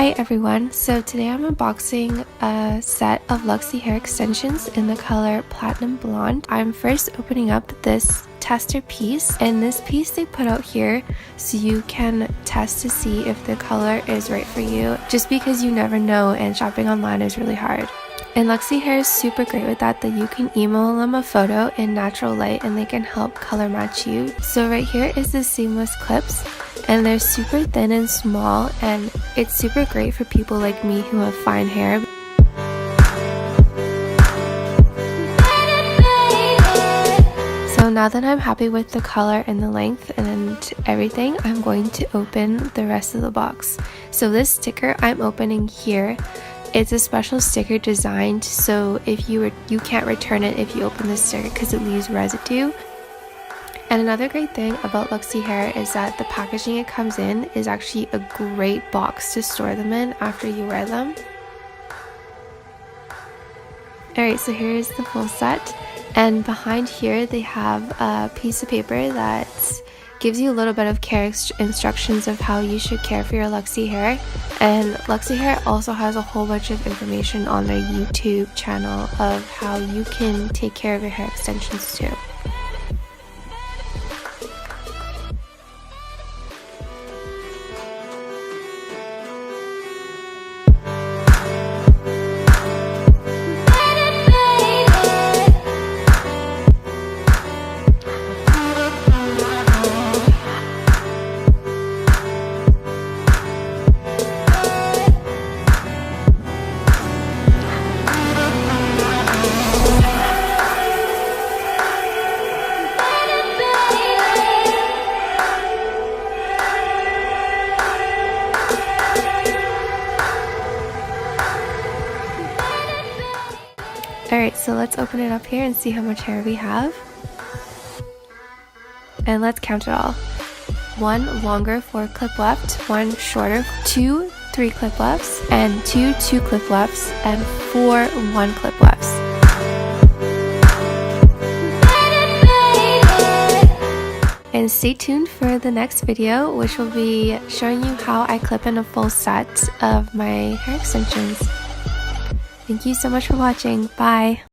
Hey everyone, so today I'm unboxing a set of Luxy hair extensions in the color Platinum Blonde. I'm first opening up this tester piece, and this piece they put out here so you can test to see if the color is right for you, just because you never know and shopping online is really hard. And Luxy hair is super great with that you can email them a photo in natural light and they can help color match you. So right here is the seamless clips, and they're super thin and small, and it's super great for people like me who have fine hair. So now that I'm happy with the color and the length and everything, I'm going to open the rest of the box. So this sticker I'm opening here, it's a special sticker designed so if you can't return it if you open this sticker because it leaves residue. And another great thing about Luxy hair is that the packaging it comes in is actually a great box to store them in after you wear them. Alright, so here is the full set, and behind here they have a piece of paper that gives you a little bit of care instructions of how you should care for your Luxy hair. And Luxy hair also has a whole bunch of information on their YouTube channel of how you can take care of your hair extensions too. Alright, so let's open it up here and see how much hair we have. And let's count it all. 1 longer 4 clip left, 1 shorter 2 3 clip lefts, and 2 2 clip lefts, and 4 1 clip lefts. And stay tuned for the next video, which will be showing you how I clip in a full set of my hair extensions. Thank you so much for watching. Bye!